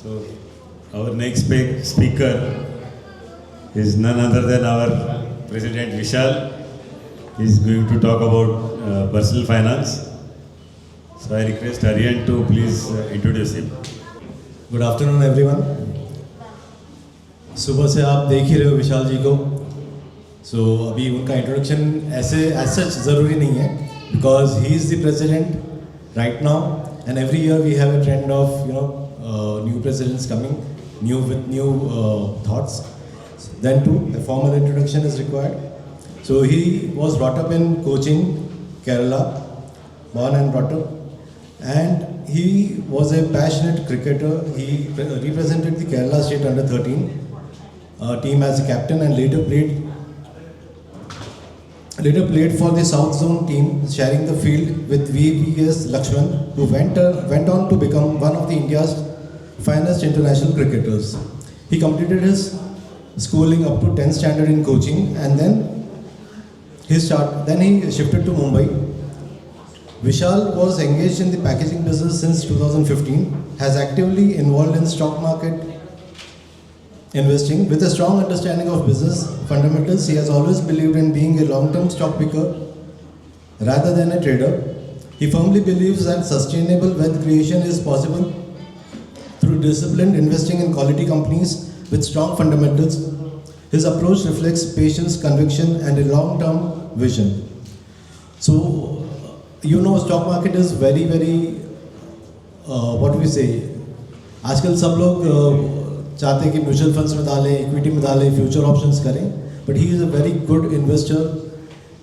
So, our next speaker is none other than our President Vishal. He is going to talk about personal finance. So, I request Aryan to please introduce him. Good afternoon everyone. सुबह से आप देख ही रहे हो विशाल जी को। अभी उनका introduction ऐसे सच ज़रूरी नहीं है, because he is the president right now and every year we have a trend of new presidents coming new with new thoughts. Then to the formal introduction is required. So he was brought up in coaching, Kerala, born and brought up, and he was a passionate cricketer. He represented the Kerala State Under 13 team as a captain, and later played for the South Zone team, sharing the field with VVS Lakshman, who went on to become one of the India's finest international cricketers. He completed his schooling up to 10th standard in coaching, and then he shifted to Mumbai. Vishal was engaged in the packaging business since 2015, has actively involved in stock market investing. With a strong understanding of business fundamentals, he has always believed in being a long-term stock picker rather than a trader. He firmly believes that sustainable wealth creation is possible through disciplined investing in quality companies with strong fundamentals. His approach reflects patience, conviction, and a long-term vision. So, stock market is very, what we say, आजकल सब लोग चाहते हैं कि mutual funds में डालें, equity में डालें, फ्यूचर ऑप्शंस करें, but he is a very good investor.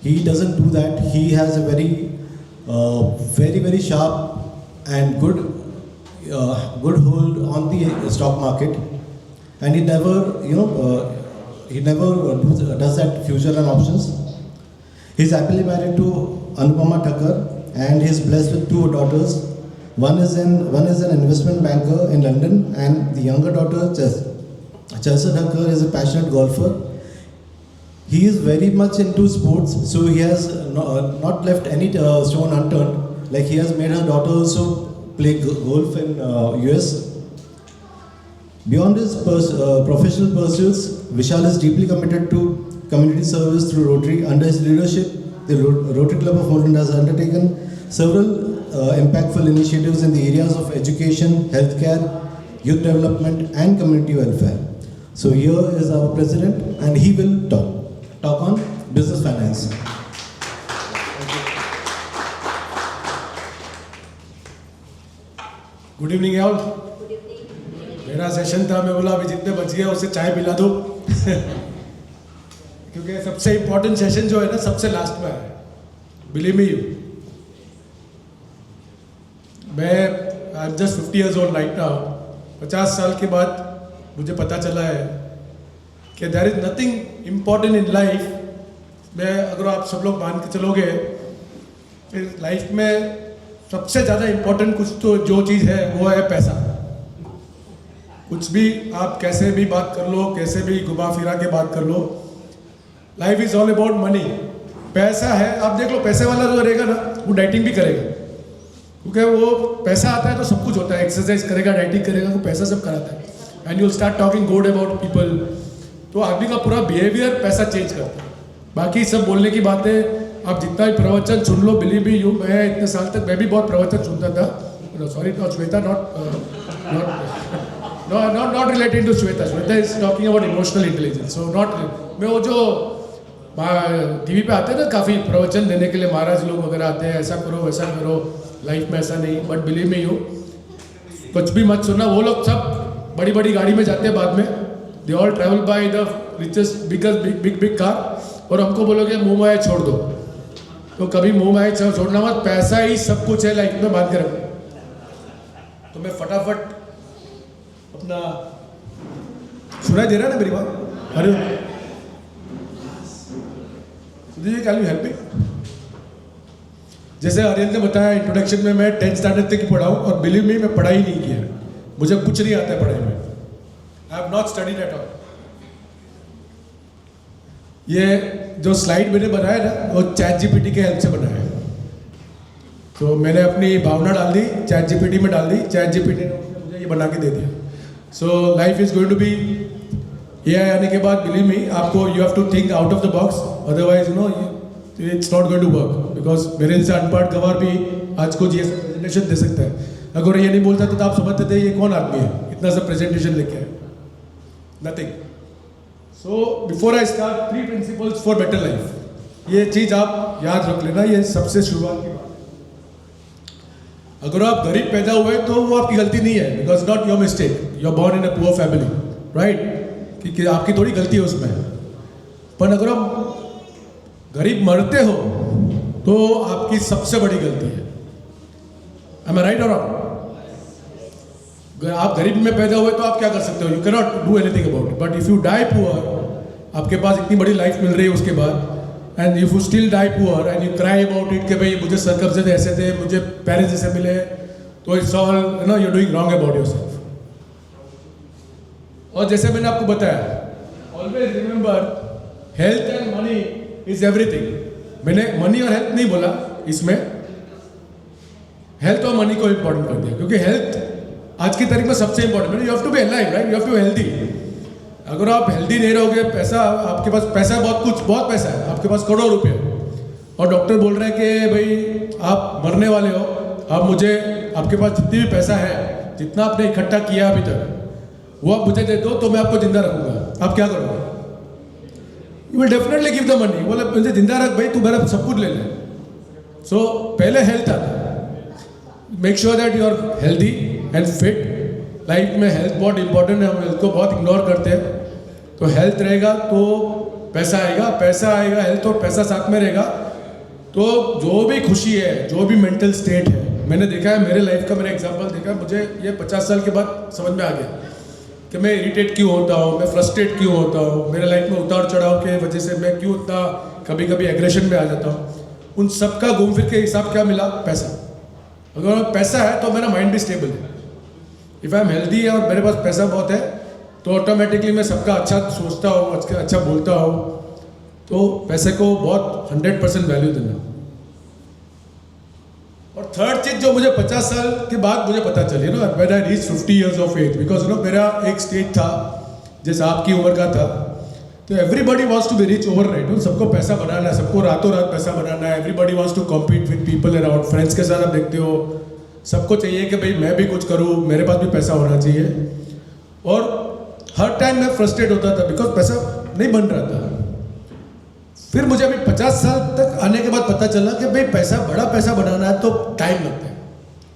He doesn't do that. He has a very sharp and good hold on the stock market, and he never does that future and options. He's happily married to Anupama Thakkar, and he's blessed with 2 daughters. One is an investment banker in London, and the younger daughter, Chelsea Thakkar, is a passionate golfer. He is very much into sports, so he has not left any stone unturned. Like, he has made her daughter also play golf in US. Beyond his professional pursuits, Vishal is deeply committed to community service through Rotary. Under his leadership, the Rotary Club of Holland has undertaken several impactful initiatives in the areas of education, healthcare, youth development, and community welfare. So here is our president, and he will talk on business finance. Good evening all. मेरा session था, मैं बोला अभी जितने बच गए उसे चाय पिला दो क्योंकि सबसे इम्पोर्टेंट सेशन जो है ना सबसे लास्ट में है. बिलीव मी, मैं I am just 50 years old right now. 50 साल के बाद मुझे पता चला है कि there is nothing important in life. मैं अगर आप सब लोग मान के चलोगे, फिर लाइफ में सबसे ज़्यादा इम्पोर्टेंट कुछ तो जो चीज़ है वो है पैसा. कुछ भी आप कैसे भी बात कर लो, कैसे भी घुमा फिरा के बात कर लो, life is all about money. पैसा है, आप देख लो, पैसे वाला जो रहेगा ना वो डाइटिंग भी करेगा, क्योंकि वो पैसा आता है तो सब कुछ होता है. एक्सरसाइज करेगा, डाइटिंग करेगा, वो पैसा सब कराता है. And you will start talking good about people. तो आदमी का पूरा बिहेवियर पैसा चेंज करता है. बाकी सब बोलने की बातें, आप जितना भी प्रवचन सुन लो, बिलीव मी यू, मैं इतने साल तक मैं भी बहुत प्रवचन सुनता था. Sorry, not Shweta, not related to Shweta. Shweta is talking about emotional intelligence. So not, मैं वो जो टीवी पे आते हैं ना काफ़ी प्रवचन देने के लिए, महाराज लोग वगैरह आते हैं, ऐसा करो वैसा करो, लाइफ में ऐसा नहीं. बट बिलीव मी यू, कुछ भी मत सुनना. वो लोग सब बड़ी बड़ी गाड़ी में जाते हैं बाद में. They all travel by the richest big car. और हमको बोलोगे मुंह माया छोड़ दो, तो कभी मुंह माया छोड़ना मत. पैसा ही सब कुछ है लाइफ में, बांध के रखो. तो मैं फटाफट अपना, सुनाई दे रहा है ना मेरी बात? अरे कैन यू हेल्प मी? जैसे आर्यन ने बताया इंट्रोडक्शन में, मैं 10th स्टैंडर्ड तक ही पढ़ा हूँ, और बिलीव मी मैं पढ़ाई नहीं किया. मुझे कुछ नहीं आता है पढ़ाई में. I have not studied at all. ये जो स्लाइड मैंने बनाया ना, वो चैट जीपीटी के हेल्प से बनाया है. तो मैंने अपनी भावना डाल दी, चैट जीपीटी में डाल दी. चैट जीपीटी ने मुझे ये बना के दे दिया. So life is going to be AI आने के बाद बिलीव मी आपको you have to think out of the box, otherwise you know it's not going to work. Because मेरे जैसे अनपढ़ गवार भी आज को जी प्रेजेंटेशन दे सकता है। अगर ये नहीं बोलता तो आप समझते थे ये कौन आदमी है इतना सा प्रेजेंटेशन लेके आए। Nothing. So before I start 3 principles for better life, ये चीज़ आप याद रख लेना, ये सबसे शुरुआत की बात। अगर आप गरीब पैदा हुए तो वो आपकी गलती नहीं है, because not your mistake, you are born in a poor family, right, कि आपकी थोड़ी गलती है उसमें। पर अगर आप गरीब मरते हो तो आपकी सबसे बड़ी गलती है। Am I right or wrong? आप गरीब में पैदा हुए तो आप क्या कर सकते हो, you can not do anything about it. But if you die poor, आपके पास इतनी बड़ी लाइफ मिल रही है उसके बाद, and if you still die poor and you cry about it कि भाई मुझे सर्कमस्टेंस ऐसे थे, मुझे पेरेंट्स जैसे मिले, तो it's all you know you are doing wrong about yourself. और जैसे मैंने आपको बताया, always remember health and money is everything. मैंने मनी और हेल्थ नहीं बोला, इसमें हेल्थ और मनी को इंपॉर्टेंट कर दिया, क्योंकि हेल्थ आज की तारीख में सबसे इंपॉर्टेंट है। You have to be alive, right, you have to be healthy. अगर आप हेल्दी नहीं रहोगे, पैसा आपके पास, पैसा बहुत पैसा है आपके पास, करोड़ों रुपए, और डॉक्टर बोल रहे हैं कि भाई आप मरने वाले हो, आप मुझे, आपके पास जितनी भी पैसा है, जितना आपने इकट्ठा किया अभी तक, वो आप मुझे दे दो तो मैं आपको जिंदा रखूंगा। आप क्या करोगे? You will definitely give the money. बोले मुझे जिंदा रख भाई, तू मेरा सब कुछ ले ले। सो पहले हेल्थ आता है। Make sure that you are healthy and fit. Life में हेल्थ बहुत इंपॉर्टेंट है, हम हेल्थ को बहुत इग्नोर करते हैं। तो हेल्थ रहेगा तो पैसा आएगा, पैसा आएगा, हेल्थ और पैसा साथ में रहेगा तो जो भी खुशी है, जो भी मेंटल स्टेट है, मैंने देखा है मेरे लाइफ का, मैंने एग्जांपल देखा, मुझे ये 50 साल के बाद समझ में आ गया कि मैं इरिटेट क्यों होता हूँ, मैं फ्रस्ट्रेट क्यों होता हूँ, मेरे लाइफ में उतार चढ़ाव के वजह से मैं क्यों इतना कभी कभी एग्रेशन में आ जाता हूँ। उन सब का घूम फिर के हिसाब क्या मिला? पैसा। अगर पैसा है तो मेरा माइंड भी स्टेबल है। इफ़ आई एम हेल्दी और मेरे पास पैसा बहुत है तो ऑटोमेटिकली मैं सबका अच्छा सोचता हूँ, अच्छा बोलता हूँ। तो पैसे को बहुत 100% वैल्यू देना। और थर्ड चीज जो मुझे 50 साल के बाद मुझे पता चली ना, when I reach 50 years of age, because no मेरा एक स्टेज था जैसे आपकी उम्र का था, तो everybody wants to be rich overnight. सबको पैसा बनाना है, सबको रातों रात पैसा बनाना है। Everybody wants to compete with people around. Friends के साथ आप देखते हो, सबको चाहिए कि भाई मैं भी कुछ करूँ, मेरे पास भी पैसा होना चाहिए। और हर टाइम मैं फ्रस्ट्रेट होता था बिकॉज पैसा नहीं बन रहा था। फिर मुझे अभी 50 साल तक आने के बाद पता चला कि भाई पैसा, बड़ा पैसा बनाना है तो टाइम लगता है,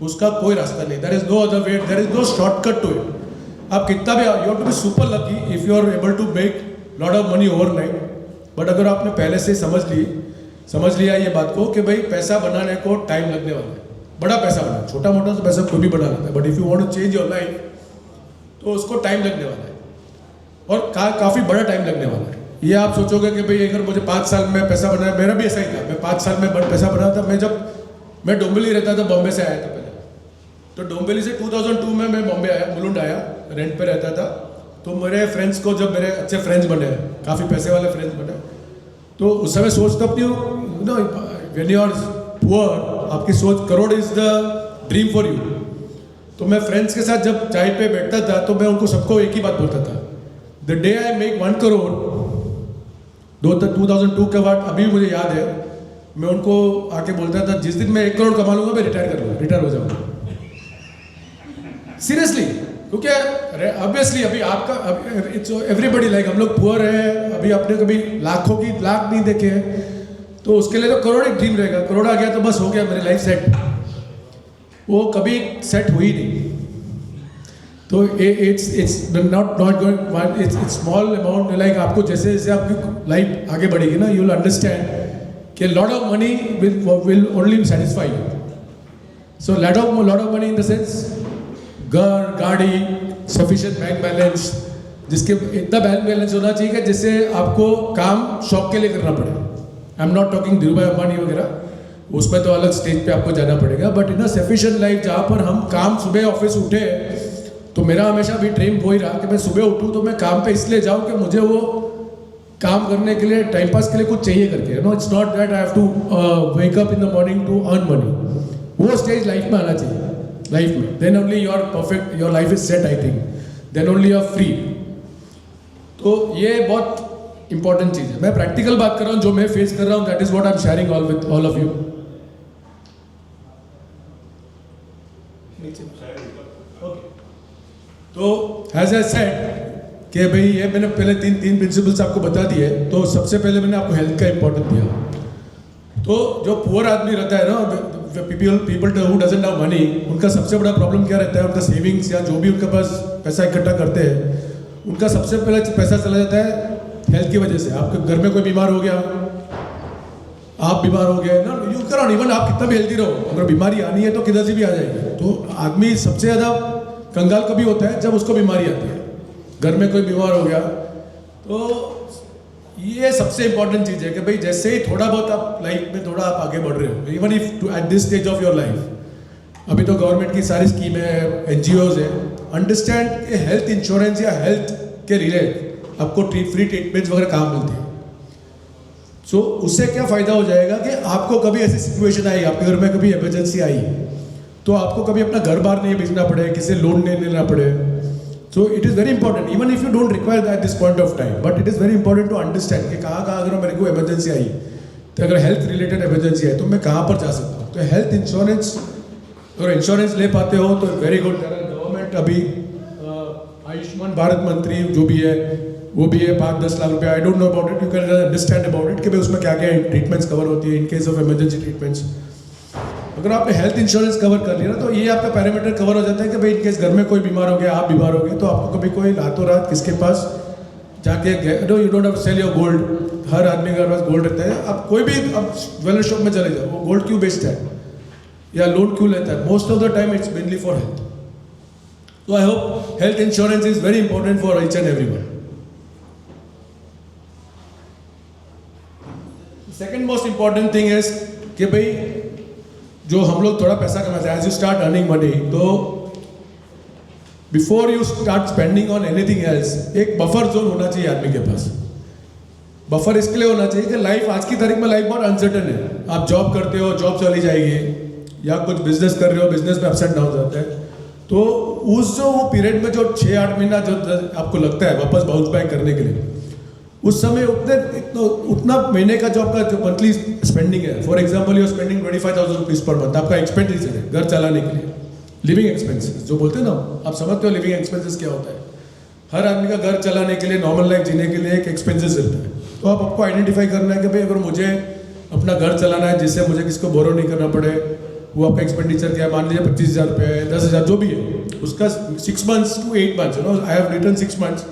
उसका कोई रास्ता नहीं। There is no other way, there is no shortcut to it. आप कितना भी, you have to be super lucky if you are able to make lot of money overnight. But अगर आपने पहले से समझ लिया ये बात को कि भाई पैसा बनाने को टाइम लगने वाला है। बड़ा पैसा बना, छोटा मोटा तो पैसा कोई भी बना लेता है, but if you want to change your life तो उसको टाइम लगने वाला है, और काफ़ी बड़ा टाइम लगने वाला है। ये आप सोचोगे कि भाई अगर मुझे 5 साल में पैसा बनाया, मेरा भी ऐसा ही था, मैं 5 साल में पैसा बना था। मैं डोंबिवली रहता था, बॉम्बे से आया था पहले, तो डोंबिवली से 2002 में मैं बॉम्बे आया, मुलुंड आया, रेंट पे रहता था। तो मेरे फ्रेंड्स को, जब मेरे अच्छे फ्रेंड्स बने, काफ़ी पैसे वाले फ्रेंड्स बने, तो उस समय सोच तो अपनी, you know when you are poor, आपकी सोच crore is the dream for you. तो मैं फ्रेंड्स के साथ जब चाय पे बैठता था तो मैं उनको सबको एक ही बात बोलता था, the day I make 1 crore, 2002 के बाद अभी मुझे याद है, मैं उनको आके बोलता था जिस दिन मैं 1 करोड़ कमा लूंगा मैं रिटायर हो जाऊंगा। सीरियसली, क्योंकि ऑब्वियसली अभी आपका, इट्स एवरीबडी लाइक, हम लोग पुअर है, अभी आपने कभी लाख नहीं देखे हैं, तो उसके लिए तो करोड़ एक ड्रीम रहेगा। करोड़ आ गया तो बस हो गया, मेरी लाइफ सेट। वो कभी सेट हुई नहीं। तो it's not going, it's small amount. Like आपको जैसे जैसे आपकी लाइफ आगे बढ़ेगी ना, यू विल अंडरस्टैंड कि lot of money will only satisfy you. So lot of money in the sense घर, गाड़ी, सफिशिएंट बैंक बैलेंस, जिसके इतना बैंक बैलेंस होना चाहिए कि जिससे आपको काम शौक के लिए करना पड़े। आई am not talking Dhirubhai Ambani वगैरह, उसमें तो अलग स्टेज पे आपको जाना पड़ेगा। But in a sufficient life जहाँ पर हम काम, सुबह ऑफिस उठे, तो मेरा हमेशा भी ड्रीम वही रहा कि मैं सुबह उठूँ तो मैं काम पे इसलिए जाऊँ कि मुझे वो काम करने के लिए, टाइम पास के लिए कुछ चाहिए करके। No, it's not that I have to wake up in the morning to earn money. वो स्टेज लाइफ में आना चाहिए, लाइफ में, then only your perfect, your life is set. I think then only you are free. तो ये बहुत important चीज़ है। मैं प्रैक्टिकल बात कर रहा हूँ, जो मैं फेस कर रहा हूँ, that is what I am sharing all with all of you. तो एज आई सेड कि भाई ये मैंने पहले तीन प्रिंसिपल्स आपको बता दिए। तो सबसे पहले मैंने आपको हेल्थ का इंपॉर्टेंस दिया। तो जो पुअर आदमी रहता है ना, people who doesn't have money, उनका सबसे बड़ा प्रॉब्लम क्या रहता है? उनका सेविंग्स या जो भी उनके पास पैसा इकट्ठा करते हैं, उनका सबसे पहले पैसा चला जाता है हेल्थ की वजह से। आपके घर में कोई बीमार हो गया, आप बीमार हो गए ना, यू करो इवन आप कितना भी हेल्दी रहो, अगर बीमारी आनी है तो किधर से भी आ जाएगी। तो आदमी सबसे ज़्यादा कंगाल कभी होता है जब उसको बीमारी आती है। घर में कोई बीमार हो गया तो ये सबसे इंपॉर्टेंट चीज़ है कि भाई जैसे ही थोड़ा बहुत आप लाइफ में थोड़ा आप आगे बढ़ रहे हो, even if at this stage of your life, अभी तो गवर्नमेंट की सारी स्कीमें है, NGOs है, अंडरस्टैंड कि हेल्थ इंश्योरेंस या हेल्थ के रिलेटेड आपको फ्री ट्रीटमेंट्स वगैरह कहाँ मिलती है। सो उससे क्या फ़ायदा हो जाएगा कि आपको कभी ऐसी सिचुएशन आई, आपके घर में कभी इमरजेंसी आई, तो आपको कभी अपना घर बार नहीं बेचना पड़े, किसी से लोन नहीं लेना पड़े। So it is very important, even if you don't require that this point of time, but it is very important to understand कि कहाँ अगर मेरे को इमरजेंसी आई, तो अगर हेल्थ रिलेटेड इमरजेंसी है तो मैं कहाँ पर जा सकता हूँ। तो हेल्थ इंश्योरेंस, अगर इंश्योरेंस ले पाते हो तो वेरी गुड। गवर्नमेंट अभी आयुष्मान भारत मंत्री जो भी है वो भी है 5-10 लाख रुपये। I don't know about it, you can understand about it कि भाई उसमें क्या क्या ट्रीटमेंट्स कवर होती है in case of emergency treatments. अगर आपने हेल्थ इंश्योरेंस कवर कर लिया ना, तो ये आपका पैरामीटर कवर हो जाता है कि भाई इन केस घर में कोई बीमार हो गया, आप बीमार हो गए, तो आपको कभी कोई रातों रात किसके पास जाके you don't have sell your gold. हर आदमी के पास गोल्ड रहता है। आप कोई भी अब ज्वेलर शॉप में चले जाओ, वो गोल्ड क्यों बेचता है या लोन क्यों लेता है? Most of the time it's mainly for health. तो I hope health insurance is very important for each and everyone. Second most important thing is कि भाई जो हम लोग थोड़ा पैसा कमाते हैं, as you start earning money, तो before you start spending on anything else, एक बफर जोन होना चाहिए आदमी के पास। बफर इसके लिए होना चाहिए कि लाइफ, आज की तारीख में लाइफ बहुत अनसर्टन है। आप जॉब करते हो, जॉब चली जाएगी, या कुछ बिजनेस कर रहे हो, बिजनेस में अपसेट डाउन जाता है। तो उस जो वो पीरियड में जो 6-8 महीना जो आपको लगता है वापस बाउंस बैक करने के लिए, उस समय उतना महीने का जो आपका जो मंथली स्पेंडिंग है, for example you are spending 25,000 rupees per month, आपका एक्सपेंडिचर है घर चलाने के लिए, लिविंग एक्सपेंसेस जो बोलते हैं ना, आप समझते हो लिविंग एक्सपेंसेस क्या होता है? हर आदमी का घर चलाने के लिए, नॉर्मल लाइफ जीने के लिए एक एक्सपेंसेस रहता है। तो आपको आइडेंटिफाई करना है कि भाई अगर मुझे अपना घर चलाना है जिससे मुझे किसको बोरो नहीं करना पड़े, वो आपका एक्सपेंडिचर क्या है? मान लीजिए 25,000 रुपये है, 10,000 जो भी है, उसका 6 months to 8 months, I have written 6 months,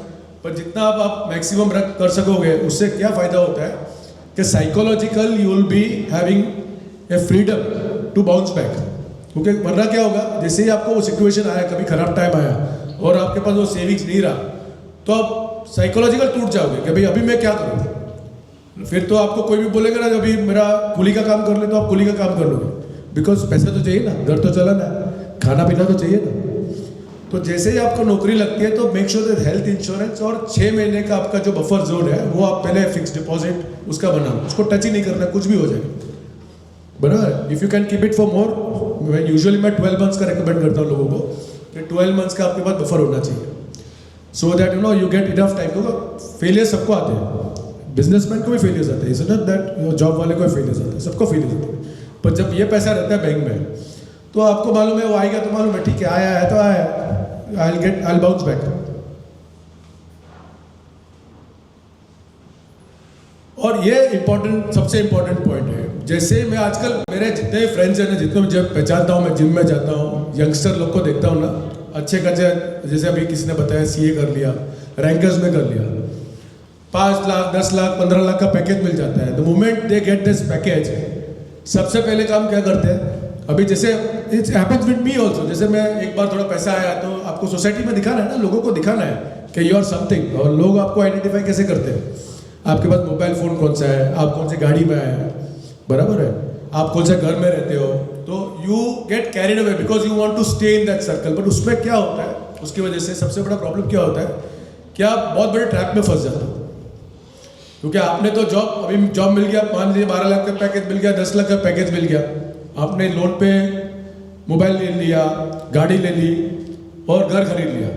पर जितना आप मैक्सिमम रख कर सकोगे, उससे क्या फ़ायदा होता है कि psychological you will be having a freedom to bounce back. क्योंकि वरना क्या होगा, जैसे ही आपको वो सिचुएशन आया, कभी खराब टाइम आया और आपके पास वो सेविंग्स नहीं रहा, तो आप साइकोलॉजिकल टूट जाओगे कि भाई अभी मैं क्या करूँ। फिर तो आपको कोई भी बोलेगा ना, अभी मेरा कुली का काम कर ले, तो आप कुली का काम कर लोगे, बिकॉज पैसा तो चाहिए ना, घर तो चलाना है, खाना पीना तो चाहिए ना। तो जैसे ही आपको नौकरी लगती है तो make sure that health insurance और 6 महीने का आपका जो बफर जोन है, वो आप पहले फिक्स डिपॉजिट उसका बनाओ, उसको टच ही नहीं करना, कुछ भी हो जाएगा, बराबर। If you can keep it for more, मैं यूजुअली 12 मंथ्स का रिकमेंड करता हूँ लोगों को कि 12 मंथ्स का आपके पास बफर होना चाहिए, so that you get enough time. क्योंकि फेलियर सबको आते हैं, बिजनेसमैन को भी फेलियर्स आते हैं, इट्स नॉट दैट जॉब वाले को फेलियर्स आते हैं, सबको फेलियर्स आते हैं। पर जब ये पैसा रहता है बैंक में, तो आपको मालूम है वो आएगा, तो मालूम है ठीक है, आया है तो आया, I'll bounce back। और ये इंपॉर्टेंट, सबसे इंपॉर्टेंट पॉइंट है। जैसे मैं आजकल मेरे जितने फ्रेंड्स हैं ना, जितने मुझे पहचानता हूँ, मैं जिम में जाता हूँ, यंगस्टर लोग को देखता हूँ ना, अच्छे खासे, जैसे अभी किसी ने बताया CA कर लिया, रैंकर्स में कर लिया, 5 लाख 10 लाख 15 लाख का पैकेज मिल जाता है। The moment they get this package, सबसे पहले काम क्या करते हैं? अभी जैसे it's happens with me also, जैसे मैं एक बार थोड़ा पैसा आया तो आपको सोसाइटी में दिखाना है ना, लोगों को दिखाना है कि यू आर समथिंग, और लोग आपको आइडेंटिफाई कैसे करते हैं? आपके पास मोबाइल फ़ोन कौन सा है, आप कौन सी गाड़ी में आए हैं, बराबर है, आप कौन से घर में रहते हो, तो you get carried away because you want to stay in that circle. But उसमें क्या होता है, उसकी वजह से सबसे बड़ा प्रॉब्लम क्या होता है कि आप बहुत बड़े ट्रैप में फंस जाते हो। क्योंकि आपने तो अभी जॉब मिल गया, मान लीजिए 12 लाख का पैकेज मिल गया, 10 लाख का पैकेज मिल गया, आपने लोन पे मोबाइल ले लिया, गाड़ी ले ली और घर खरीद लिया।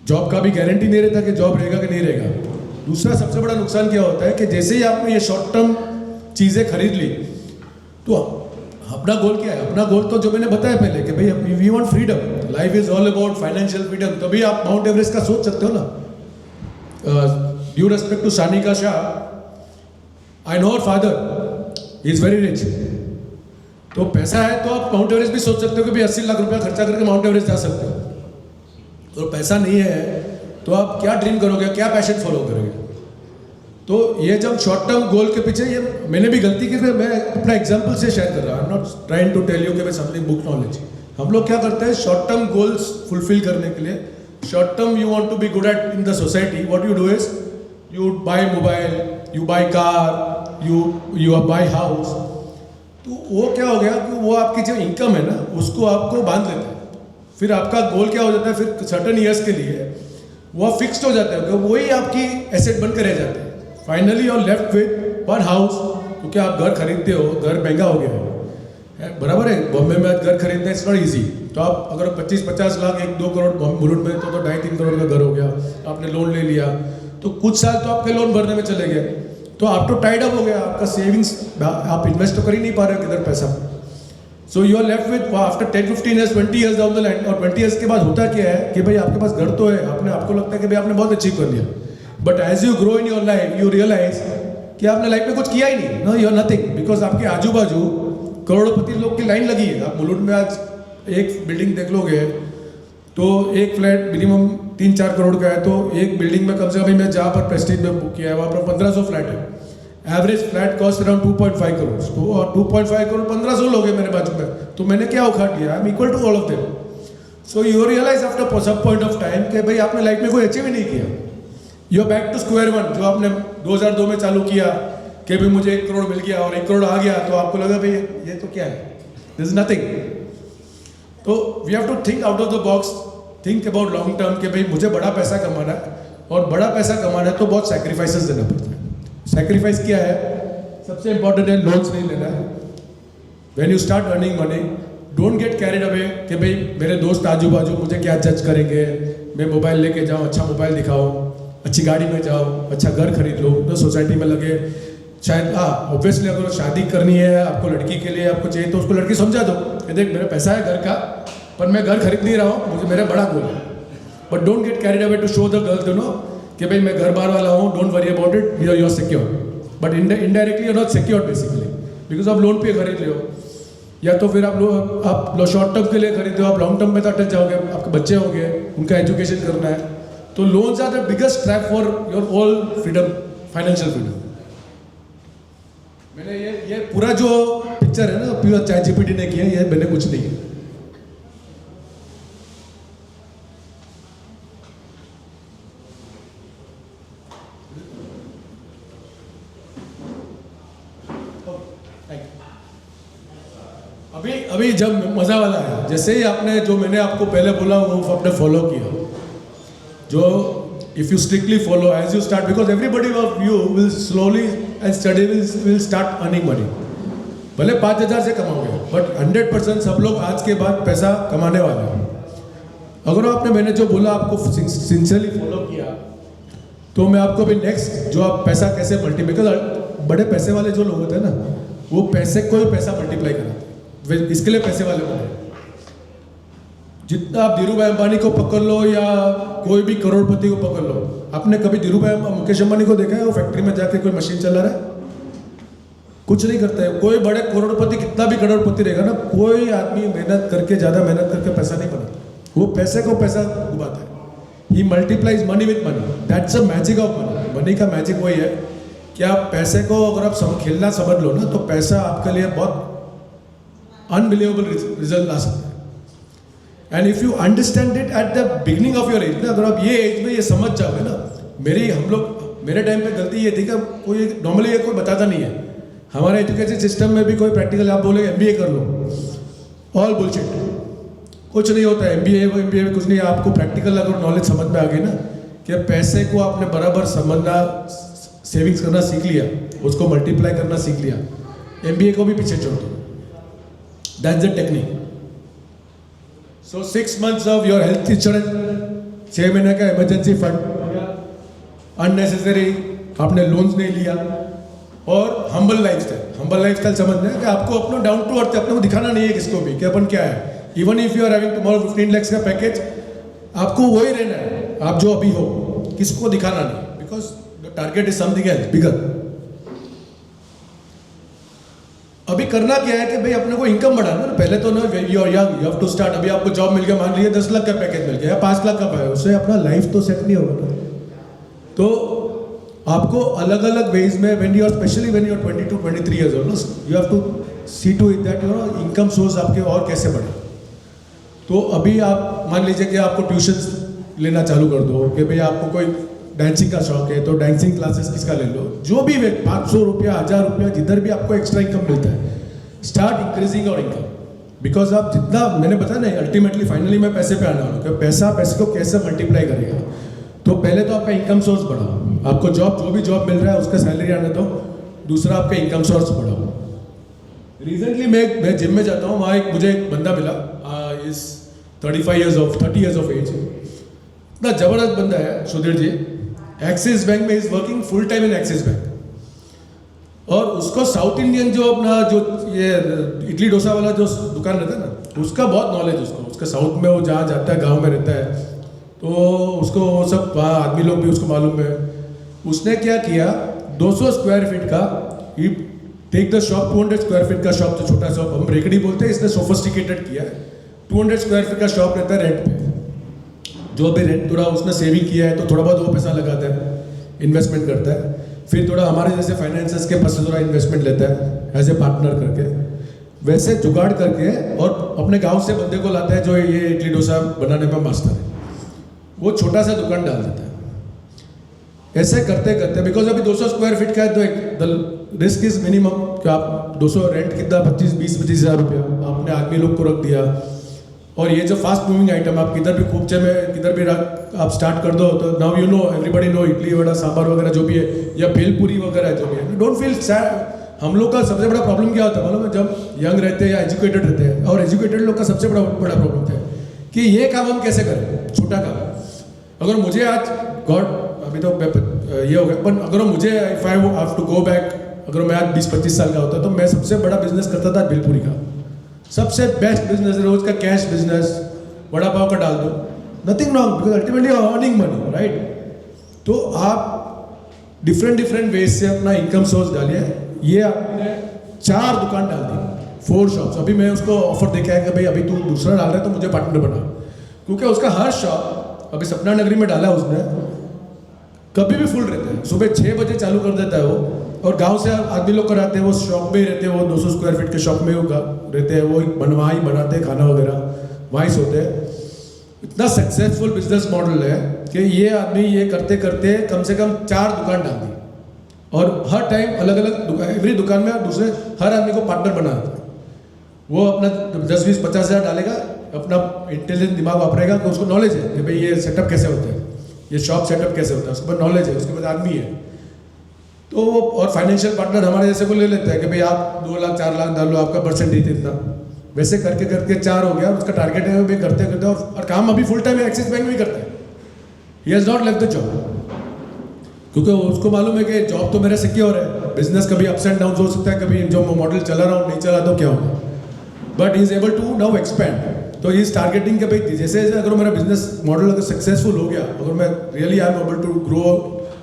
जॉब का भी गारंटी नहीं रहता कि जॉब रहेगा कि नहीं रहेगा। दूसरा सबसे बड़ा नुकसान क्या होता है कि जैसे ही आपने ये शॉर्ट टर्म चीज़ें खरीद ली तो अपना गोल क्या है? अपना गोल तो जो मैंने बताया पहले कि भाई we want freedom, life is all about financial freedom. तभी आप माउंट एवरेस्ट का सोच सकते हो ना। Due respect to Sanika Shah, I know her father, he is very rich. तो पैसा है तो आप माउंट एवरेस्ट भी सोच सकते हो कि भाई 80 लाख रुपया खर्चा करके माउंट एवरेस्ट जा सकते हो। तो पैसा नहीं है तो आप क्या ड्रीम करोगे, क्या पैशन फॉलो करोगे? तो ये जब शॉर्ट टर्म गोल के पीछे, ये मैंने भी गलती की थी, मैं अपना एग्जांपल से शेयर कर रहा हूँ। I am not trying to tell you कि मैं समथिंग बुक नॉलेज। हम लोग क्या करते हैं शॉर्ट टर्म गोल्स फुलफिल करने के लिए, short term you want to be good at in the society, what you do is you buy mobile, you buy car, you buy house. तो वो क्या हो गया कि वो आपकी जो इनकम है ना उसको आपको बांध लेता है। फिर आपका गोल क्या हो जाता है, फिर सर्टन ईयर्स के लिए वो फिक्स्ड हो जाता है, वही आपकी एसेट बनकर रह जाते हैं। Finally you are left with one house, क्योंकि आप घर खरीदते हो, घर महंगा हो गया है, बराबर है। बॉम्बे में घर खरीदना इट्स नॉट ईजी। तो आप अगर 25-50 लाख 1-2 करोड़ मुलुंड में तो 2.5-3 करोड़ का घर हो गया, आपने लोन ले लिया, तो कुछ साल तो आपके लोन भरने में चले गए, तो आप तो टाइड अप हो गया, आपका सेविंग्स आप इन्वेस्ट तो कर ही नहीं पा रहे हो किधर पैसा। So you are left with after 10-15 years 20 years down the line. और 20 ईयर्स के बाद होता क्या है कि भाई आपके पास घर तो है, आपको लगता है कि भाई आपने बहुत अचीव कर लिया, but as you grow in your life you realise कि आपने लाइफ में कुछ किया ही नहीं। No, you are nothing, because आपके आजू बाजू करोड़पति लोग की लाइन लगी है। आप मुलुंड में आज एक बिल्डिंग देख लोगे तो एक फ्लैट मिनिमम 3-4 करोड़ का है, तो एक बिल्डिंग में कम से कम, मैं जहाँ पर प्रेस्टीज में बुक किया है वहाँ पर 1500 फ्लैट है। Average flat cost around 2.5 crore, तो और 2.5 करोड़ 1500 लोग हैं मेरे बाजू में, तो मैंने क्या उखाड़ लिया? I am equal to all of them. So you realise after some point of time कि भाई आपने लाइफ में कोई अचीव ही नहीं किया। You are back to square one. जो आपने 2002 में चालू किया कि भाई मुझे 1 करोड़ मिल गया और 1 करोड़ आ गया, तो आपको लगा भाई ये तो क्या है, दिस इज नथिंग। तो we have to think out of the box, think about long term कि भाई मुझे बड़ा पैसा कमाना है, और बड़ा पैसा कमाना है तो बहुत सैक्रिफाइसेस देना पड़ता है। सैक्रिफाइस क्या है? सबसे इंपॉर्टेंट है लोन्स नहीं लेना है। When you start earning money, don't get carried away कि भाई मेरे दोस्त आजू बाजू मुझे क्या जज करेंगे, मैं मोबाइल लेके जाऊँ, अच्छा मोबाइल दिखाओ, अच्छी गाड़ी में जाओ, अच्छा घर खरीद लो, तो सोसाइटी में लगे। शायद ऑब्वियसली अगर शादी करनी है आपको, लड़की के लिए आपको चाहिए, तो उसको लड़की समझा दो कि देख मेरा पैसा है घर का, पर मैं घर खरीद नहीं रहा हूँ, मुझे मेरा बड़ा गोल है। But don't get carried away to show the girl you know कि भाई मैं घर बार वाला हूँ, don't worry about it, you are secure. But indirectly you are not secure basically, because आप लोन पे खरीद रहे हो, या तो फिर आप शॉर्ट टर्म के लिए खरीदते हो, आप लॉन्ग टर्म में तो अटक जाओगे, आपके बच्चे होंगे, उनका एजुकेशन करना है। तो loans are the biggest trap for your all freedom, financial freedom. मैंने ये पूरा जो पिक्चर है ना प्योर ChatGPT ने किया, ये मैंने कुछ नहीं। अभी जब मजा वाला है, जैसे ही आपने जो मैंने आपको पहले बोला वो आपने फॉलो किया, जो if you strictly follow as you start, because everybody of you will slowly and steady will start earning money. भले 5,000 से कमाओगे, बट 100% सब लोग आज के बाद पैसा कमाने वाले हैं। अगर आपने मैंने जो बोला आपको सिंसियरली फॉलो किया, तो मैं आपको भी नेक्स्ट जो आप पैसा कैसे मल्टीप्लाई, बड़े पैसे वाले जो लोग होते हैं ना, वो पैसे को ही पैसा मल्टीप्लाई कराते हैं, इसके लिए पैसे वाले बने। जितना आप धीरू भाई अंबानी को पकड़ लो या कोई भी करोड़पति को पकड़ लो, आपने कभी धीरू भाई मुकेश अंबानी को देखा है वो फैक्ट्री में जाके कोई मशीन चला रहा है? कुछ नहीं करता है। कोई बड़े करोड़पति कितना भी करोड़पति रहेगा ना, कोई आदमी मेहनत करके, ज़्यादा मेहनत करके पैसा नहीं बनाता, वो पैसे को पैसा उगाता है। He multiplies money with money, that's a magic of money. Money का मैजिक वही है कि आप पैसे को अगर आप खेलना समझ लो ना, तो पैसा आपके लिए बहुत अनबिलीवेबल रिजल्ट ला सकता है। And if you understand it at the beginning of your as ना, अगर आप ये एज में ये समझ जाओगे ना, मेरे टाइम पे गलती ये थी कि कोई नॉर्मली ये कोई बताता नहीं है। हमारे एजुकेशन सिस्टम में भी कोई प्रैक्टिकल आप बोले MBA कर लो, ऑल बुलशिट, कुछ नहीं होता है। MBA में कुछ नहीं, आपको प्रैक्टिकल अगर नॉलेज समझ में आ गई ना कि पैसे को आपने बराबर समझना, सेविंग्स करना सीख लिया, उसको मल्टीप्लाई करना सीख लिया, MBA को भी पीछे छोड़ दो। That's the technique. So 6 months of your health insurance 6 महीने का इमरजेंसी फंड, अननेसेसरी आपने लोन्स नहीं लिया, और हम्बल लाइफस्टाइल समझना है कि आपको अपना डाउन टू अर्थ अपने को दिखाना नहीं है किसको भी कि अपन क्या है. Even if you are having tomorrow 15 lakhs का पैकेज, आपको वही रहना है आप जो अभी हो, किसको दिखाना नहीं, because the target is something else bigger. अभी करना क्या है कि भाई अपने को इनकम बढ़ाना ना. पहले तो ना you are young, you have to start. अभी आपको जॉब मिल गया, मान लीजिए 10 लाख का पैकेज मिल गया या 5 लाख का पाया, उससे अपना लाइफ तो सेट नहीं होगा ना. तो आपको अलग अलग वेज में when you are specially when you are 22 23 years old, you have to see to it that you know income source आपके और कैसे बढ़े. तो अभी आप मान लीजिए कि आपको ट्यूशंस लेना चालू कर दो कि भाई आपको कोई डांसिंग का शौक है तो डांसिंग क्लासेस किसका ले लो, जो भी 500 रुपया 1000 रुपया जिधर भी आपको एक्स्ट्रा इनकम मिलता है, start increasing your income. Because आप जितना मैंने बताया ना, अल्टीमेटली फाइनली मैं पैसे पे आना हूँ कि पैसे को कैसे मल्टीप्लाई करेगा. तो पहले तो आपका इनकम सोर्स बढ़ाओ, आपको जो भी जॉब मिल रहा है उसका सैलरी आने दो. दूसरा आपका इनकम सोर्स बढ़ाओ. रिसेंटली मैं जिम में जाता हूँ, वहाँ मुझे एक बंदा मिला, इज 30 years of एज. इतना जबरदस्त बंदा है सुधीर जी. एक्सिस बैंक में is working full time in axis bank. और उसको साउथ इंडियन जो अपना जो ये इडली डोसा वाला जो दुकान रहता है ना, उसका बहुत नॉलेज उसका साउथ में वो जहाँ जाता है गांव में रहता है, तो उसको वो सब वहाँ आदमी लोग भी उसको मालूम है. उसने क्या किया, 200 स्क्वायर फीट का take the shop, 200 square feet का शॉप, जो छोटा शॉप हम रेकड़ी बोलते हैं, इसने सोफिस्टिकेटेड किया है. 200 स्क्वायर फीट का शॉप रहता है रेंट पे. जो भी रेंट थोड़ा उसने सेविंग किया है तो थोड़ा बहुत वो पैसा लगाता है, इन्वेस्टमेंट करता है. फिर थोड़ा हमारे जैसे फाइनेंसर्स के पास से थोड़ा इन्वेस्टमेंट लेता है एज ए पार्टनर करके. वैसे जुगाड़ करके और अपने गांव से बंदे को लाता है जो ये इडली डोसा बनाने में मास्टर है, वो छोटा सा दुकान डाल देता है. ऐसे करते करते, बिकॉज अभी 200 स्क्वायर फीट का है तो द रिस्क इज मिनिमम कि आप 200 रेंट कितना 25 हज़ार रुपया आपने आदमी लोग को रख दिया. और ये जो फास्ट मूविंग आइटम आप किधर भी खूबचे में किधर भी आप स्टार्ट कर दो, तो now you know everybody know idli vada sambar वगैरह जो भी है, या भेलपुरी वगैरह जो भी है. Don't feel sad. हम लोग का सबसे बड़ा प्रॉब्लम क्या होता है मालूम है, जब यंग रहते हैं या एजुकेटेड रहते हैं, और एजुकेटेड लोग का सबसे बड़ा प्रॉब्लम है कि ये काम हम कैसे करें, छोटा काम. अगर मुझे आज गॉड अभी तो ये हो गया, पर अगर मुझे if I have to go back, अगर मैं आज 20-25 साल का होता तो मैं सबसे बड़ा बिजनेस करता था भेलपुरी का. सबसे बेस्ट बिजनेस, रोज का कैश बिजनेस, वड़ा पाव का डाल दो, nothing wrong, because ultimately earning money, right. तो आप डिफरेंट वेज से अपना इनकम सोर्स डालिए. ये आपने 4 दुकान डाल दी, 4 शॉप्स. अभी मैं उसको ऑफर देके आया कि भाई अभी तू दूसरा डाल रहा है तो मुझे पार्टनर बना, क्योंकि उसका हर शॉप अभी सपना नगरी में डाला उसने, कभी भी फुल रहता है. सुबह 6 बजे चालू कर देता है वो, और गांव से आदमी लोग कराते हैं, वो शॉप में ही रहते हैं, वो 200 स्क्वायर फीट के शॉप में रहते हैं, वो वहाँ ही बनाते हैं खाना वगैरह, वहाँ ही सोते हैं. इतना सक्सेसफुल बिजनेस मॉडल है कि ये आदमी ये करते करते कम से कम 4 दुकान डाल दी, और हर टाइम अलग अलग दुकान, एवरी दुकान में दूसरे हर आदमी को पार्टनर बना देता है. वो अपना 10-20-50 हज़ार डालेगा, अपना इंटेलिजेंट दिमाग वापरेगा, तो उसको नॉलेज है कि भाई ये सेटअप कैसे होता है, ये शॉप सेटअप कैसे होता है, उसके बाद नॉलेज है, उसके बाद आदमी है. तो वो और फाइनेंशियल पार्टनर हमारे जैसे को ले लेता है कि भाई आप 2 लाख 4 लाख डाल लो, आपका परसेंटेज इतना. वैसे करके करके 4 हो गया, उसका टारगेट है भी करते करते, और काम अभी फुल टाइम एक्सिस बैंक में करता है. He has not left the job, क्योंकि उसको मालूम है कि जॉब तो मेरा सिक्योर है, बिजनेस कभी अप्स एंड डाउन हो सकता है, कभी जो मॉडल चला रहा हूँ नहीं चला तो क्या होगा, but he is able to now expand. तो ही इज टारगेटिंग के भाई जैसे जैसे अगर मेरा बिजनेस मॉडल अगर सक्सेसफुल हो गया, अगर मैं really I am able to grow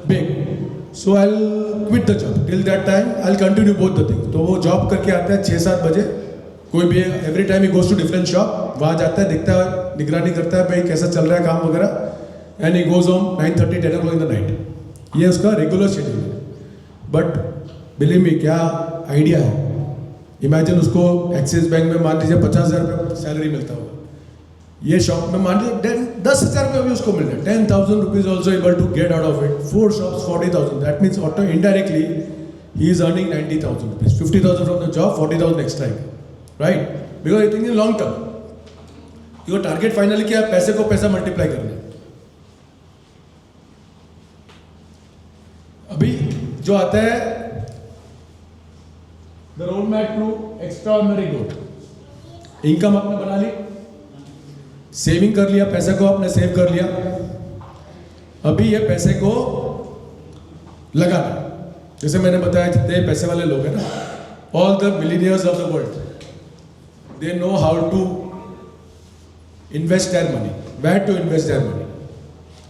big, so I will quit the job. Till that time I will continue both the thing. तो वो जॉब करके आता है 6-7 बजे, कोई भी every time he goes to different shop, वहाँ जाता है, देखता है, निगरानी करता है भाई कैसा चल रहा है काम वगैरह, and he goes home 9:30-10 o'clock in the night. ये उसका रेगुलर शेड्यूल है. बट बिलीव मी, क्या आइडिया है. इमेजिन उसको एक्सिस बैंक में मान लीजिए 50,000 रुपये सैलरी मिलता होगा, ये शॉप में मान लीजिए 10,000 रुपये भी उसको मिल रहा है. 10,000 rupees also able to get out of it. 4 shops 40,000. That means auto indirectly he is earning 90,000 rupees. 50,000 from the job, 40,000 extra, right. Because I think in long term your target finally क्या है, पैसे को पैसा multiply करना है. अभी जो आता है the road map to extraordinary growth. Income आपने बना ली, सेविंग कर लिया, पैसे को आपने सेव कर लिया, अभी ये पैसे को लगाना, जैसे मैंने बताया जितने पैसे वाले लोग हैं ना, all the millionaires of the world, they know how to invest their money, where to invest their money.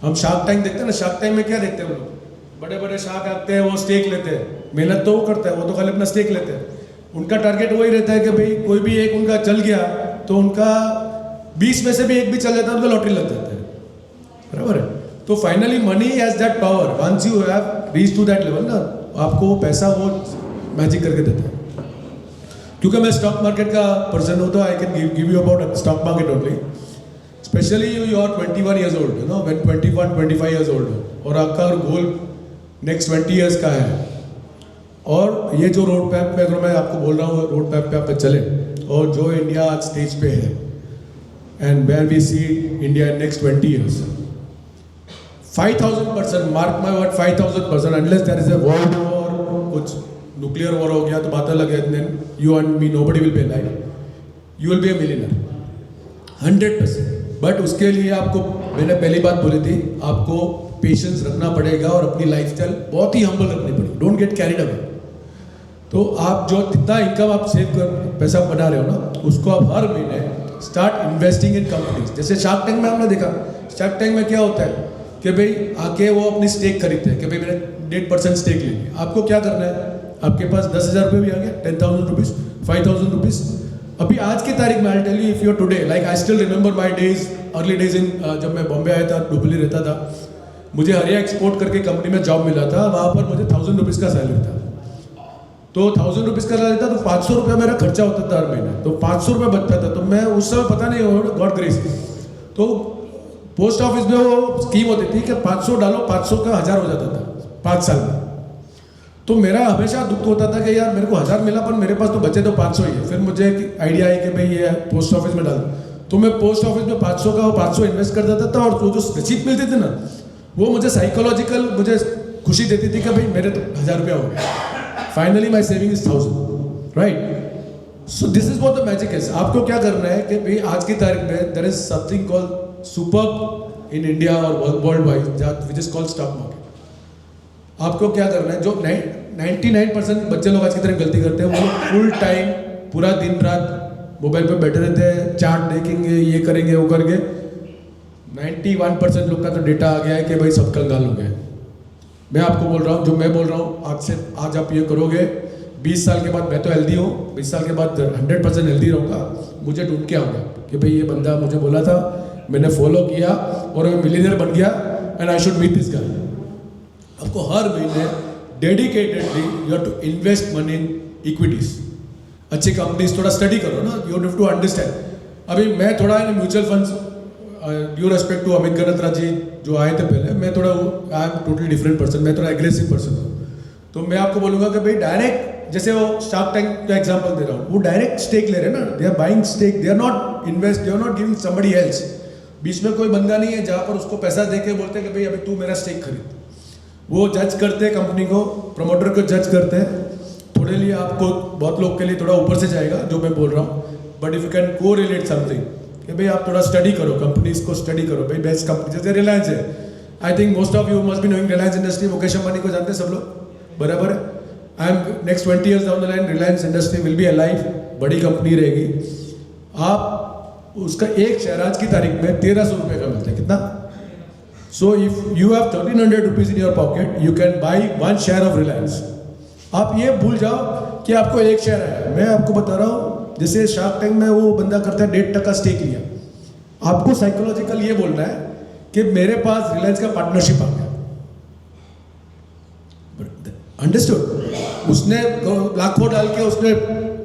हम शार्क टैंक देखते हैं ना, शार्क टैंक में क्या देखते हैं हम लोग, बड़े बड़े शार्क आते हैं, वो स्टेक लेते हैं, मेहनत तो वो करता है, वो तो खाली अपना स्टेक लेते हैं, उनका टारगेट वही रहता है कि भाई कोई भी एक उनका चल गया तो उनका 20 में से भी एक भी चल जाता है, उनका लॉटरी लग जाता है, बराबर है। तो finally money has that power, once you have reach to that level ना, आपको वो पैसा वो मैजिक करके देता है। क्योंकि मैं स्टॉक मार्केट का पर्सन हूँ तो I can give you about stock market only, specially you are 21 years old, you know, when 21-25 years old हो और आपका गोल नेक्स्ट 20 years का है, और ये जो रोड मैप में अगर मैं आपको बोल रहा हूँ रोड मैप पे आप चले, और जो इंडिया आज स्टेज पे है and where we see India in next 20 years, 5000%, mark my word, 5000%, unless there is a world war, कुछ न्यूक्लियर वॉर हो गया तो बात अलग है, then you and me nobody will be alive, you will be a millionaire 100%। But उसके लिए आपको, मैंने पहली बात बोली थी, आपको पेशेंस रखना पड़ेगा और अपनी लाइफस्टाइल बहुत ही हम्बल रखनी पड़ेगी, डोंट गेट कैरिड अवे। तो आप जो जितना इनकम आप सेव कर पैसा बना रहे हो ना, उसको आप हर महीने स्टार्ट इन्वेस्टिंग इन कंपनीज। जैसे शार्क टैंक में हमने देखा, शार्क टैंक में क्या होता है कि भाई आके वो अपनी स्टेक खरीदते हैं कि भाई मैंने 1.5% स्टेक ले ली। आपको क्या करना है, आपके पास 10,000 रुपये भी आ गया, 10,000 रुपीज़, 5,000 रुपीज़। अभी आज की तारीख में I tell you, if you today, like I still remember my days, early days in, जब मैं बॉम्बे आया था, डुबली रहता था, मुझे हरिया एक्सपोर्ट करके कंपनी में जॉब मिला था, वहाँ पर मुझे 1000 रुपीज़ का सैलरी था। तो 1000 रुपीज़ का सैलरी था तो 500 रुपये मेरा खर्चा होता था हर महीने, तो 500 रुपये बचता था। तो मैं उस समय पता नहीं, गॉड ग्रेस, तो पोस्ट ऑफिस में वो स्कीम होती थी कि 500 डालो, 500 का 1000 हो जाता था 5 साल में। तो मेरा हमेशा दुख होता था कि यार मेरे को 1000 मिला पर मेरे पास तो बचे तो 500 ही है। फिर मुझे एक आइडिया आई कि भाई ये पोस्ट ऑफिस में डाल, तो मैं पोस्ट ऑफिस में 500 का 500 इन्वेस्ट कर देता था, और वो जो रसीद मिलती थी ना, वो मुझे साइकोलॉजिकल मुझे खुशी देती थी कि भाई मेरे तो 1000 रुपया हो गया, finally my saving is 1000, right. So this is what the magic is. आपको क्या करना है कि भाई आज की तारीख में there is something called superb in India और world wide, which is called stock market. आपको क्या करना है, जो 99% बच्चे लोग आज की तरह गलती करते हैं, वो फुल टाइम पूरा दिन रात मोबाइल पे बैठे रहते हैं, चार्ट देखेंगे, ये करेंगे, वो करेंगे। 91% लोग का तो डेटा आ गया है कि भाई सब कंगाल हो गए। मैं आपको बोल रहा हूँ, जो मैं बोल रहा हूँ आज आप ये करोगे, 20 साल के बाद मैं तो हेल्दी हूँ, 20 साल के बाद 100% हेल्दी रहूँगा। मुझे ढूंढ के आऊँगा कि भाई ये बंदा मुझे बोला था, मैंने फॉलो किया और मैं मिलियनर बन गया, and I should meet this guy. आपको हर महीने dedicatedly you have to invest money in equities, अच्छी कंपनीज, थोड़ा स्टडी करो ना, यू हैव टू अंडरस्टैंड। अभी मैं थोड़ा mutual funds, due respect to Amit Ganatra ji जो आए थे पहले, मैं थोड़ा, I am totally different person, मैं थोड़ा एग्रेसिव पर्सन हूँ। तो मैं आपको बोलूँगा कि भाई डायरेक्ट, जैसे वो शार्क टैंक का एग्जांपल दे रहा हूँ, वो डायरेक्ट स्टेक ले रहे हैं ना, they are buying stake, they are not invest, they are not giving somebody else. बीच में कोई बंदा नहीं है जहाँ पर उसको पैसा दे के बोलते हैं कि भाई अभी तू मेरा स्टेक खरीद। वो जज करते हैं कंपनी को, प्रमोटर को जज करते हैं। थोड़े लिए आपको, बहुत लोग के लिए थोड़ा ऊपर से जाएगा जो मैं बोल रहा हूँ, बट इफ यू कैन को रिलेट समथिंग कि भाई आप थोड़ा स्टडी करो, कंपनीज को स्टडी करो, भाई बेस्ट कंपनी जैसे रिलायंस है। I think most of you must be knowing Reliance industry, Mukesh Ambani को जानते हैं सब लोग, बराबर है। I am next 20 years down the line, Reliance industry will be alive, बड़ी कंपनी रहेगी। आप उसका एक शेयर आज की तारीख में 1300 रुपये का मिलता है, कितना? So if you have 1300 rupees in your pocket, you can buy 1 share of Reliance. आप ये भूल जाओ कि आपको एक शेयर है। मैं आपको बता रहा हूँ, जैसे शार्क टैंक में वो बंदा करता है 1.5% स्टेक लिया, आपको साइकोलॉजिकल ये बोलना है कि मेरे पास रिलायंस का पार्टनरशिप आ गया, अंडरस्टूड। उसने लाखों डाल के उसने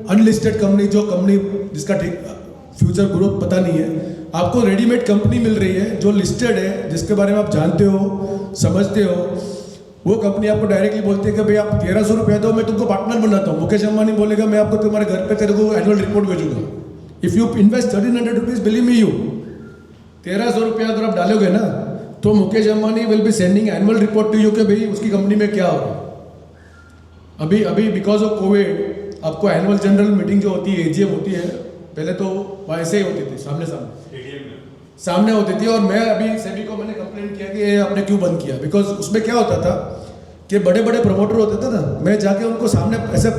अनलिस्टेड कंपनी, जो कंपनी जिसका फ्यूचर ग्रोथ पता नहीं है, आपको रेडीमेड कंपनी मिल रही है जो लिस्टेड है, जिसके बारे में आप जानते हो, समझते हो। वो कंपनी आपको डायरेक्टली बोलती है कि भाई आप 1300 रुपये दो, मैं तुमको पार्टनर बनाता हूँ। मुकेश अंबानी बोलेगा मैं आपको तुम्हारे घर पे तेरे को एनुअल रिपोर्ट भेजूंगा। If you invest 1300 rupees, believe me you, 1300 रुपया अगर आप डालोगे ना, तो Mukesh Ambani will be sending annual report to you कि भाई उसकी कंपनी में क्या हो रहा है। अभी बिकॉज ऑफ कोविड आपको एनुअल जनरल मीटिंग जो होती है, एजीएम होती है, पहले तो ऐसे ही होती थी, सामने होती थी। और मैं अभी सेबी को मैंने एक्सप्लेन किया कि ये आपने क्यों बंद किया, बिकॉज उसमें क्या होता था कि बड़े बड़े प्रमोटर होते थे ना, मैं जाके उनको सामने ऐसे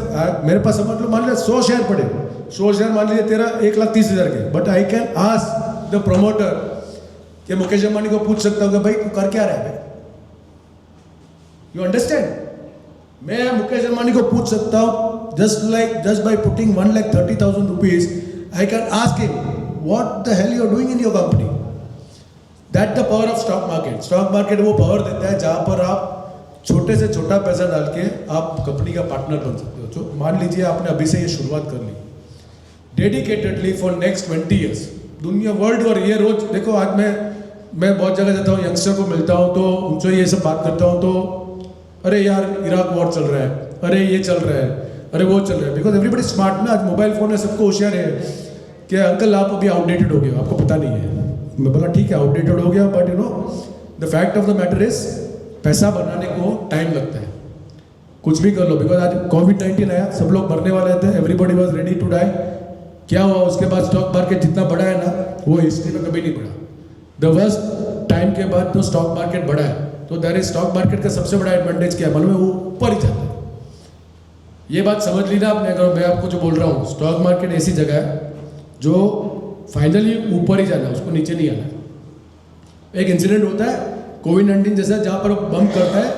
मेरे पास समझ लो, मान लिया 100 शेयर पड़े, 100 शेयर मान लीजिए तेरा 1,30,000 के, but I can ask the promoter कि मुकेश अंबानी को पूछ सकता हूँ कि भाई तू कर क्या रहा है भाई, यू अंडरस्टैंड? मैं मुकेश अंबानी को पूछ सकता हूँ just by putting 1,30,000 rupees, I can ask him what the hell you are doing in your company. That the power of stock market. Stock market वो power देता है जहाँ पर आप छोटे से छोटा पैसा डाल के आप कंपनी का पार्टनर बन सकते हो। जो मान लीजिए आपने अभी से ये शुरुआत कर ली, डेडिकेटेडली फॉर नेक्स्ट 20 years, दुनिया वर्ल्ड और ये रोज देखो, आज मैं बहुत जगह जाता हूँ, यंगस्टर को मिलता हूँ तो उनसे ये सब बात करता हूँ तो अरे यार इराक वॉर चल रहा है, अरे ये चल रहा है, अरे वो चल रहा है, बिकॉज एवरीबडी स्मार्ट ना, आज मोबाइल फोन है, सबको होशियार है कि अंकल आप अभी आउटडेटेड हो गए, आपको पता नहीं है। मैं बोला ठीक है आउटडेटेड हो गया, but you know the fact of the matter is पैसा बनाने को टाइम लगता है, कुछ भी कर लो, बिकॉज आज कोविड-19 आया, सब लोग मरने वाले थे, everybody was ready to die. क्या हुआ उसके बाद? स्टॉक मार्केट जितना बढ़ा है ना, वो हिस्ट्री में कभी नहीं बढ़ा। द वर्स्ट टाइम के बाद तो स्टॉक मार्केट बढ़ा है, तो दैट इज स्टॉक मार्केट का सबसे बड़ा एडवांटेज क्या है मालूम है? वो ऊपर ही जाता है। ये बात समझ ली ना आपने? अगर मैं आपको जो बोल रहा हूँ, स्टॉक मार्केट ऐसी जगह है जो फाइनली ऊपर ही जाना है, उसको नीचे नहीं आना। एक इंसिडेंट होता है कोविड-19 जैसा, जहाँ पर बम करता है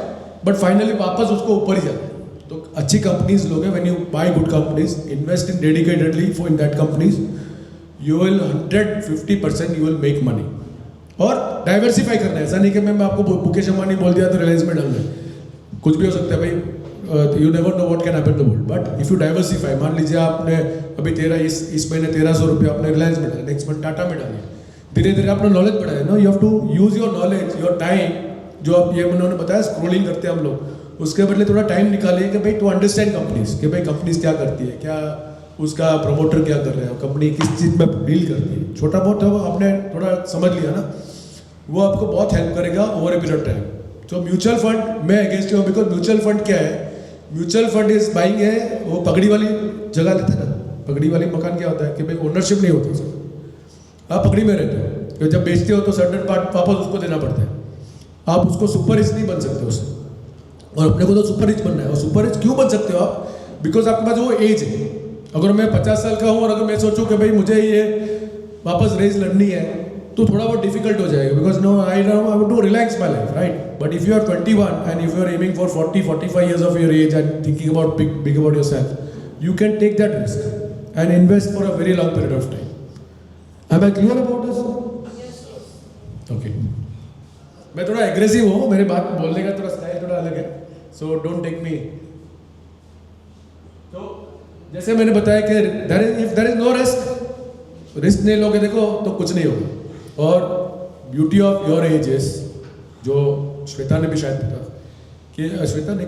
बट फाइनली वापस उसको ऊपर ही जाता है। तो अच्छी कंपनीज लोग हैं, when you buy good companies, invest in dedicatedly for in that companies, you will 150% you will make money. और डाइवर्सिफाई करना है, ऐसा नहीं कि मैं आपको मुकेश अंबानी बोल दिया तो रिलायंस में डाल दें, कुछ भी हो सकता है भाई, you never know what can happen the world. But if you diversify, मान लीजिए आपने अभी इस महीने 1,300 रुपये आपने रिलायंस में डाले, नेक्स्ट मंथ टाटा में डालिए, धीरे धीरे अपना नॉलेज बढ़ाए ना, you have to use your knowledge, your time, जो आप ये उन्होंने बताया स्क्रोलिंग करते हैं हम लोग, उसके बदले थोड़ा टाइम निकालिए कि भाई टू अंडरस्टैंड कंपनीज, कि भाई कंपनीज क्या करती है, क्या उसका प्रमोटर क्या कर रहे हैं, कंपनी किस चीज़ में डील करती है, छोटा बहुत आपने थोड़ा समझ लिया ना, वो आपको बहुत हेल्प करेगा over a period of time. तो म्यूचुअल फंड मैं अगेंस्ट हूँ, बिकॉज म्यूचुअल फंड क्या है? म्यूचुअल फंड इज बाइंग है, वो पगड़ी वाली जगह लेते हैं ना, पगड़ी वाली मकान क्या होता है कि भाई ओनरशिप नहीं होती उसका, आप पगड़ी में रहते हो, तो जब बेचते हो तो सर्टेन पार्ट वापस उसको देना पड़ता है, आप उसको सुपर रिच नहीं बन सकते उससे, और अपने को तो सुपर रिच बनना है। और सुपर रिच क्यों बन सकते हो आप? बिकॉज आपके पास वो एज है। अगर मैं 50 साल का हूँ और अगर मैं सोचूं कि भाई मुझे ये वापस रेस लड़नी है, तो थोड़ा बहुत डिफिकल्ट हो जाएगा, because no I want to relax my life, right? But if you are 21 and if you are aiming for 40-45 years of your age and thinking about big about yourself, you can take that risk and invest for a very long period of time. Am I clear about this? Okay, मैं थोड़ा aggressive हूँ, मेरे बात बोलने का थोड़ा style थोड़ा अलग है, सो डोंट टेक मी। तो जैसे मैंने बताया कि if there is no risk नहीं लोगे देखो तो कुछ नहीं होगा। और beauty of your age is, जो श्वेता ने भी शायद बताया कि श्वेता ने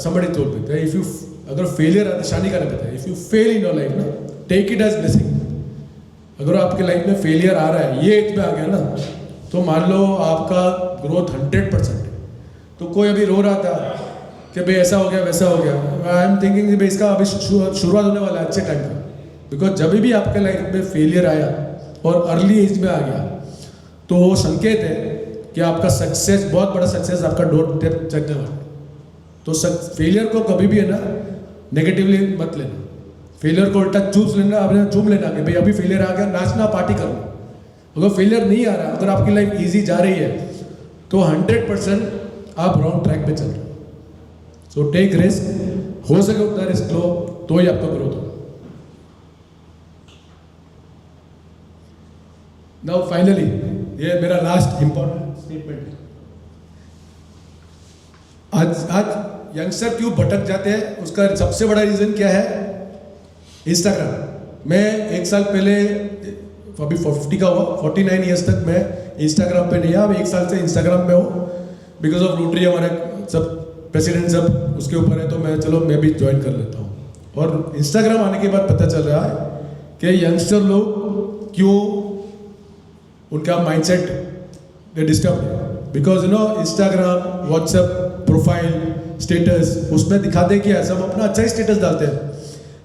somebody told me that if you अगर फेलियर शानी का ने बताया, if you fail in your life ना, टेक इट एज ब्लेसिंग। अगर आपके लाइफ में फेलियर आ रहा है, ये एज में आ गया ना, तो मान लो आपका ग्रोथ 100% है। तो कोई अभी रो रहा था कि भाई ऐसा हो गया वैसा हो गया, आई एम थिंकिंग भाई इसका अभी शुरुआत होने वाला है अच्छे टाइम पर, बिकॉज जब भी आपके लाइफ में फेलियर आया और अर्ली एज में आ गया, तो वो संकेत है कि आपका सक्सेस, बहुत बड़ा सक्सेस आपका डोर चढ़ने वाला है। तो फेलियर को कभी भी है ना नेगेटिवली मत लेना, फेलियर को उल्टा चूम लेना कि भाई अभी फेलियर आ गया, नाचना पार्टी करना। अगर फेलियर नहीं आ रहा, अगर आपकी लाइफ इजी जा रही है, तो 100% आप रॉन्ग ट्रैक पे चल रहे हो। सो टेक रिस्क, हो सके उतना रिस्क लो, तो ही आपका ग्रोथ होगा। नाउ फाइनली, ये मेरा लास्ट इंपॉर्टेंट स्टेटमेंट है। आज यंगस्टर क्यों भटक जाते हैं, उसका सबसे बड़ा रीजन क्या है? इंस्टाग्राम। मैं एक साल पहले, अभी 50 का हुआ, 49 ईयर्स तक मैं इंस्टाग्राम पे नहीं आया, अब एक साल से इंस्टाग्राम में हूँ, बिकॉज ऑफ रोटरी हमारे सब प्रेसिडेंट सब उसके ऊपर है, तो मैं भी ज्वाइन कर लेता हूँ। और इंस्टाग्राम आने के बाद पता चल रहा है कि यंगस्टर लोग क्यों उनका माइंडसेट डिस्टर्ब है, because you know Instagram, WhatsApp, profile, status, उसमें दिखाते क्या है, सब अपना अच्छा ही स्टेटस डालते हैं।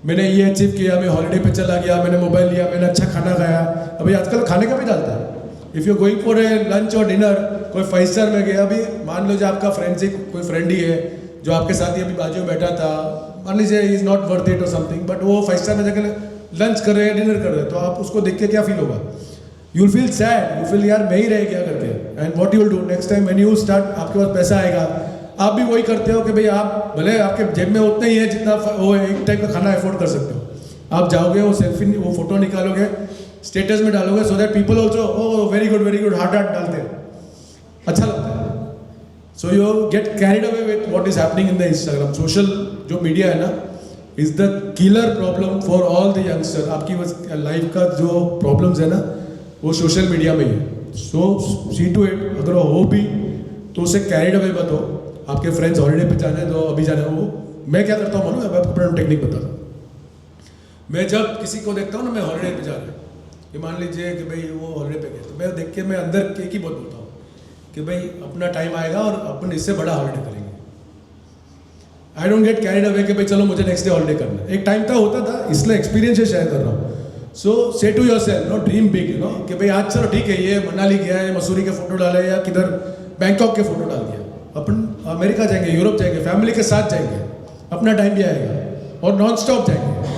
मैंने ये अचीव किया, मैं हॉलीडे पे चला गया, मैंने मोबाइल लिया, मैंने अच्छा खाना खाया। अभी आजकल खाने का भी डालता है, if you going for a lunch और डिनर, कोई 5 स्टार में गया, अभी मान लो जो आपका फ्रेंड से कोई फ्रेंड ही है जो आपके साथ ही अभी बाजू में बैठा था, मान लीजिए इज नॉट वर्थ इट और समथिंग, बट वो 5 स्टार में जाकर लंच कर रहे हैं, डिनर कर रहे हैं, तो आप उसको देख के क्या फील होगा? You will feel sad, you feel यार मैं ही रह गया करके. And what you will do next time when you start, आपके पास पैसा आएगा, आप भी वही करते हो कि भाई आप भले आपके जेब में उतना ही है जितना वो एक टाइम का खाना अफोर्ड कर सकते हो, आप जाओगे वो सेल्फी वो फोटो निकालोगे, स्टेटस में डालोगे, so that people also oh very good heart डालते हैं, अच्छा लगता है. So you get carried away with what is happening in the Instagram. Social जो मीडिया है ना is the killer problem for all the youngster. आपकी लाइफ का जो प्रॉब्लम्स है ना वो सोशल मीडिया में ही है. सो सी टू इट, अगर वो हो भी तो उसे कैरिड अवे मत हो. आपके फ्रेंड्स हॉलीडे पे जाने दो, अभी जाने वो. मैं क्या करता हूँ मालूम है, मैं अपना टेक्निक बताता हूँ. मैं जब किसी को देखता हूँ ना मैं हॉलीडे पे जा रहा हूँ, कि मान लीजिए कि भाई वो हॉलीडे पे गए, तो मैं देख के मैं अंदर एक ही बात बोलता हूँ कि भाई अपना टाइम आएगा और अपन इससे बड़ा हॉलीडे करेंगे. I don't get carried away कि भाई चलो मुझे नेक्स्ट डे हॉलीडे करना है. एक टाइम था होता था, इसलिए एक्सपीरियंस से शेयर कर रहा हूँ. So say to yourself, no dream big, no कि भाई आज चलो ठीक है ये मनाली गया है, मसूरी के फोटो डाले या किधर बैंकॉक के फोटो डाल दिया, अपन अमेरिका जाएंगे, यूरोप जाएंगे, फैमिली के साथ जाएंगे, अपना टाइम भी आएगा और नॉन स्टॉप जाएंगे.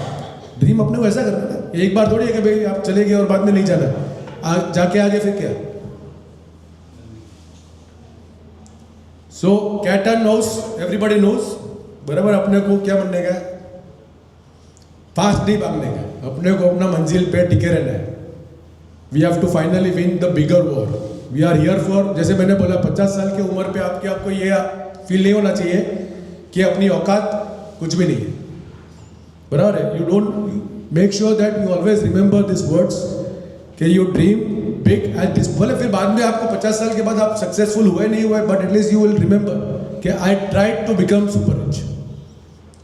ड्रीम अपने को ऐसा करना है, एक बार थोड़ी है कि भाई आप चले गए और बाद में नहीं जाना, जाके आगे फिर क्या. So cat and mouse, everybody knows. बराबर अपने को क्या बनने का है, फास्ट नहीं भागने का, अपने को अपना मंजिल पे टिके रहना है. We have to finally win the bigger war. We are here for, जैसे मैंने बोला 50 साल की उम्र पे आपको ये फील नहीं होना चाहिए कि अपनी औकात कुछ भी नहीं है. बराबर है. You don't make sure that you always remember this words कि you dream big and this. भले फिर बाद में आपको 50 साल के बाद आप सक्सेसफुल हुए नहीं हुए, but at least you will remember कि I tried to become super rich.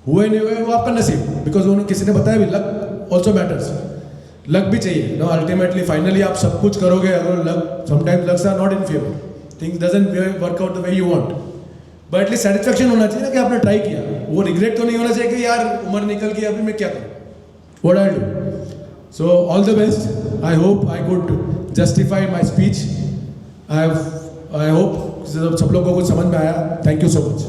हुए नहीं हुए वो आपका नसीब, बिकॉज उन्होंने किसी ने बताया भी लक ऑल्सो मैटर्स. लक भी चाहिए नो, अल्टीमेटली फाइनली आप सब कुछ करोगे, अगर luck sometimes lucks are not in favour, things doesn't work out the way you want, but at least satisfaction होना चाहिए ना कि आपने ट्राई किया. वो रिग्रेट तो नहीं होना चाहिए कि यार उम्र निकल गई अभी मैं क्या करूँ, what I do. So all the best. I hope I could justify my speech. I hope सब लोगों को समझ में आया. Thank you so much.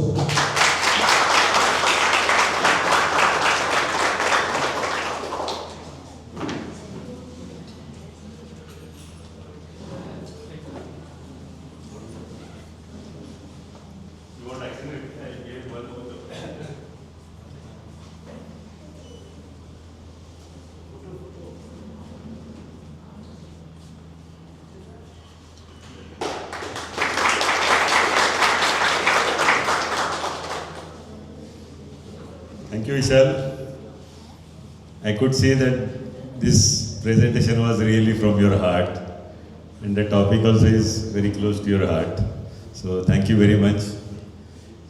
Thank you, Vishal. I could see that this presentation was really from your heart, and the topic also is very close to your heart. So thank you very much.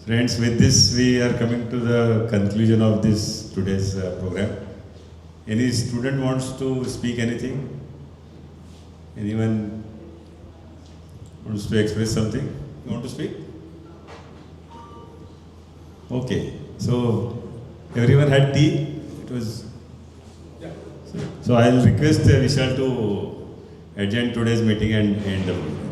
Friends, with this we are coming to the conclusion of this today's program. Any student wants to speak anything? Anyone wants to express something? You want to speak? Okay. So everyone had tea. It was. So I'll request Vishal to adjourn today's meeting and end the program.